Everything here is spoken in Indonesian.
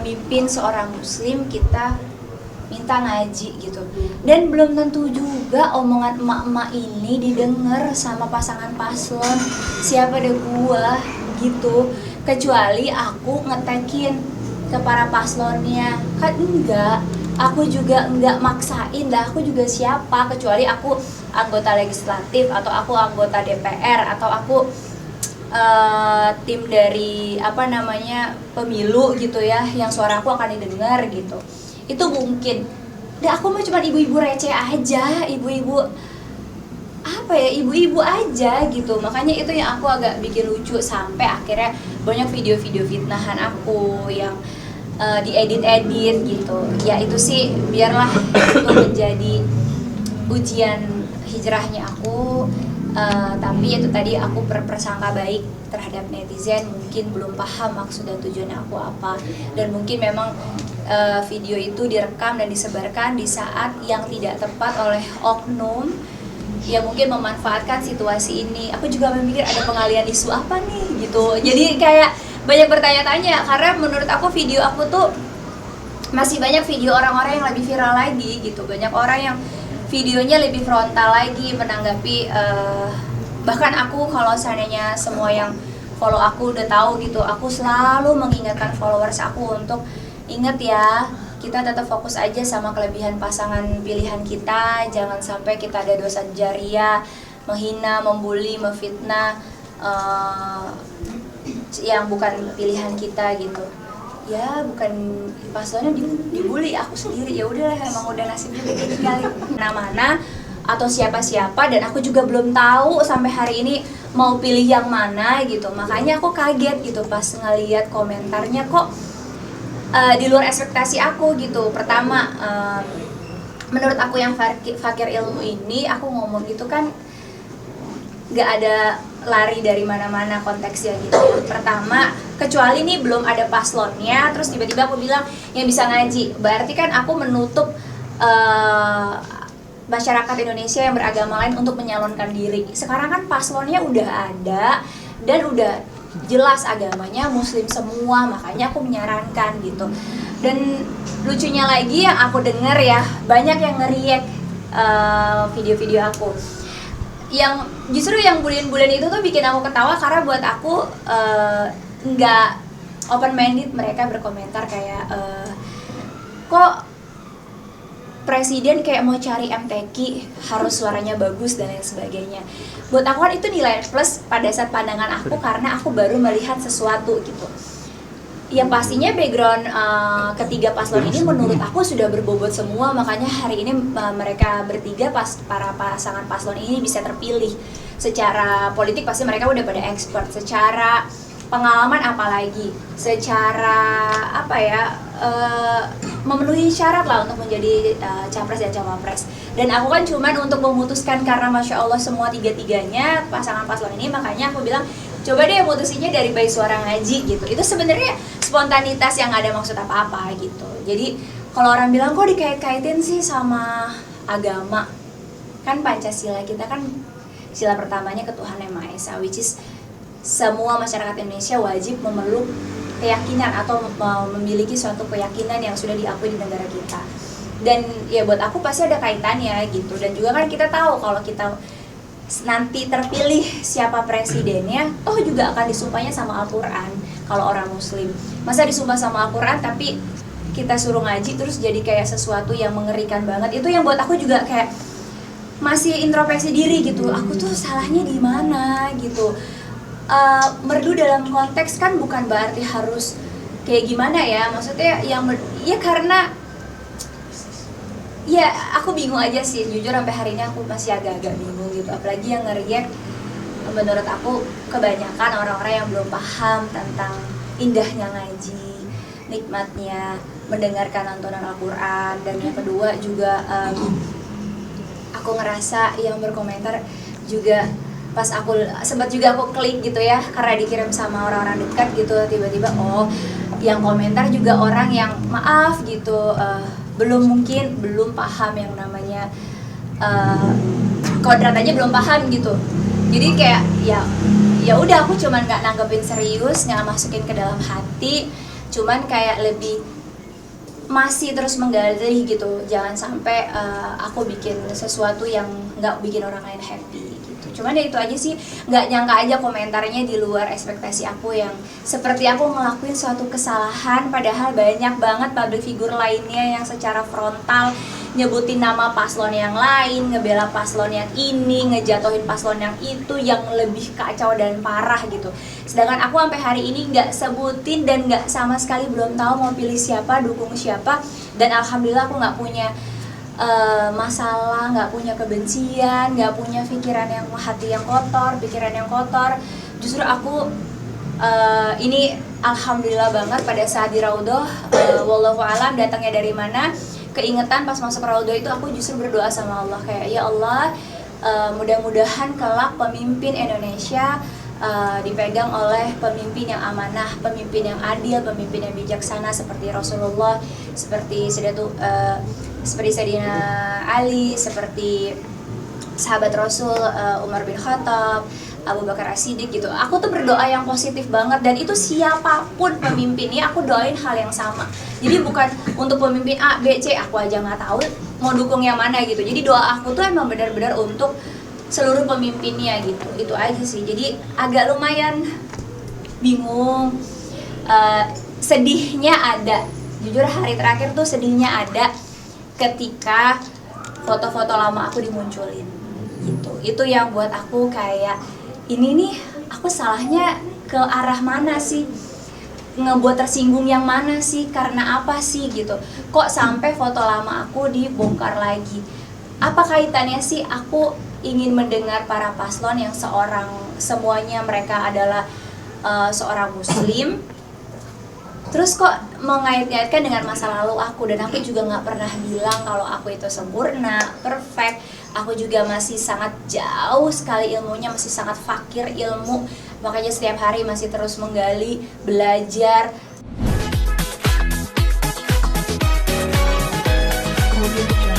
mimpin seorang muslim, kita minta ngaji gitu. Dan belum tentu juga omongan emak-emak ini didengar sama pasangan paslon. Siapa deh gua gitu. Kecuali aku ngetekin ke para paslonnya. Kan enggak, aku juga enggak maksain dah, aku juga siapa, kecuali aku anggota legislatif atau aku anggota DPR atau aku tim dari pemilu gitu ya, yang suara aku akan didengar gitu. Itu mungkin. Dan aku mah cuma ibu-ibu receh aja, ibu-ibu aja gitu. Makanya itu yang aku agak bikin lucu, sampai akhirnya banyak video-video fitnahan aku yang diedit-edit gitu. Ya itu sih biarlah itu menjadi ujian hijrahnya aku. Tapi itu tadi aku berprasangka baik terhadap netizen, mungkin belum paham maksud dan tujuannya aku apa, dan mungkin memang video itu direkam dan disebarkan di saat yang tidak tepat oleh oknum yang mungkin memanfaatkan situasi ini. Aku juga memikir ada pengalian isu apa nih gitu, jadi kayak banyak bertanya-tanya, karena menurut aku video aku tuh masih banyak video orang-orang yang lebih viral lagi gitu, banyak orang yang videonya lebih frontal lagi menanggapi, bahkan aku kalau seandainya semua yang follow aku udah tahu gitu, aku selalu mengingatkan followers aku untuk ingat ya, kita tetap fokus aja sama kelebihan pasangan pilihan kita, jangan sampai kita ada dosa jariah, menghina, membuli, memfitnah yang bukan pilihan kita gitu. Ya bukan paslonnya dibully, aku sendiri, ya udahlah emang udah nasibnya begini kali. Mana-mana atau siapa-siapa, dan aku juga belum tahu sampai hari ini mau pilih yang mana gitu. Makanya aku kaget gitu pas ngeliat komentarnya, kok di luar ekspektasi aku gitu. Pertama, menurut aku yang fakir ilmu ini, aku ngomong gitu kan gak ada lari dari mana-mana konteksnya gitu ya. Pertama, kecuali nih belum ada paslonnya, terus tiba-tiba aku bilang yang bisa ngaji, berarti kan aku menutup masyarakat Indonesia yang beragama lain untuk menyalonkan diri. Sekarang kan paslonnya udah ada dan udah jelas agamanya muslim semua, makanya aku menyarankan gitu. Dan lucunya lagi yang aku denger ya, banyak yang nge-react video-video aku, yang justru yang bulian-bulian itu tuh bikin aku ketawa, karena buat aku nggak open minded. Mereka berkomentar kayak kok presiden kayak mau cari MTQ, harus suaranya bagus dan lain sebagainya. Buat aku kan itu nilai plus pada saat pandangan aku, karena aku baru melihat sesuatu gitu. Yang pastinya background ketiga paslon ini menurut aku sudah berbobot semua, makanya hari ini mereka bertiga, para pasangan paslon ini bisa terpilih. Secara politik pasti mereka udah pada expert, secara pengalaman apalagi, secara memenuhi syarat lah untuk menjadi capres dan cawapres. Dan aku kan cuman untuk memutuskan, karena masya Allah semua tiga-tiganya pasangan paslon ini, makanya aku bilang coba deh mutusinnya dari bayi suara ngaji gitu. Itu sebenarnya spontanitas yang gak ada maksud apa-apa gitu. Jadi kalau orang bilang kok dikait-kaitin sih sama agama, kan Pancasila kita kan sila pertamanya ketuhanan yang Maha Esa, which is semua masyarakat Indonesia wajib memeluk keyakinan atau memiliki suatu keyakinan yang sudah diakui di negara kita. Dan ya buat aku pasti ada kaitannya gitu. Dan juga kan kita tahu kalau kita nanti terpilih siapa presidennya, toh juga akan disumpahnya sama Al-Quran. Kalau orang muslim, masa disumpah sama Al-Quran tapi kita suruh ngaji terus jadi kayak sesuatu yang mengerikan banget. Itu yang buat aku juga kayak masih introspeksi diri gitu, aku tuh salahnya di mana gitu. Merdu dalam konteks kan bukan berarti harus kayak gimana ya, maksudnya ya karena ya aku bingung aja sih, jujur sampai hari ini aku masih agak-agak bingung gitu. Apalagi yang nge-react, menurut aku kebanyakan orang-orang yang belum paham tentang indahnya ngaji, nikmatnya mendengarkan lantunan Al-Quran. Dan yang kedua juga aku ngerasa yang berkomentar juga pas aku sempat juga aku klik gitu ya, karena dikirim sama orang-orang dekat gitu, tiba-tiba yang komentar juga orang yang maaf gitu, belum paham yang namanya kodrat aja belum paham gitu. Jadi kayak ya udah, aku cuman nggak nanggepin serius, nggak masukin ke dalam hati, cuman kayak lebih masih terus menggali gitu, jangan sampai aku bikin sesuatu yang nggak bikin orang lain happy gitu. Cuman ya itu aja sih, nggak nyangka aja komentarnya di luar ekspektasi aku, yang seperti aku ngelakuin suatu kesalahan padahal banyak banget public figure lainnya yang secara frontal nyebutin nama paslon yang lain, ngebela paslon yang ini, ngejatuhin paslon yang itu yang lebih kacau dan parah gitu. Sedangkan aku sampai hari ini nggak sebutin dan nggak sama sekali belum tahu mau pilih siapa, dukung siapa. Dan alhamdulillah aku nggak punya masalah, nggak punya kebencian, nggak punya pikiran yang hati yang kotor, pikiran yang kotor. Justru aku ini alhamdulillah banget pada saat di Raudhah, wallahu alam datangnya dari mana, keingetan pas masuk Raudhah itu aku justru berdoa sama Allah kayak, ya Allah, mudah-mudahan kelak pemimpin Indonesia dipegang oleh pemimpin yang amanah, pemimpin yang adil, pemimpin yang bijaksana seperti Rasulullah, seperti Sayyidina Ali, seperti sahabat Rasul Umar bin Khattab, Abu Bakar As-Siddiq gitu. Aku tuh berdoa yang positif banget, dan itu siapapun pemimpinnya aku doain hal yang sama. Jadi bukan untuk pemimpin A, B, C, aku aja nggak tahu mau dukung yang mana gitu. Jadi doa aku tuh emang benar-benar untuk seluruh pemimpinnya gitu. Itu aja sih. Jadi agak lumayan bingung, sedihnya ada. Jujur hari terakhir tuh sedihnya ada ketika foto-foto lama aku dimunculin gitu. Itu yang buat aku kayak, ini nih aku salahnya ke arah mana sih, ngebuat tersinggung yang mana sih, karena apa sih gitu, kok sampai foto lama aku dibongkar lagi. Apa kaitannya sih aku ingin mendengar para paslon yang semuanya mereka adalah seorang muslim, terus kok mengait-ngaitkan dengan masa lalu aku. Dan aku juga nggak pernah bilang kalau aku itu sempurna, perfect. Aku juga masih sangat jauh sekali ilmunya, masih sangat fakir ilmu. Makanya setiap hari masih terus menggali, belajar. Kemudian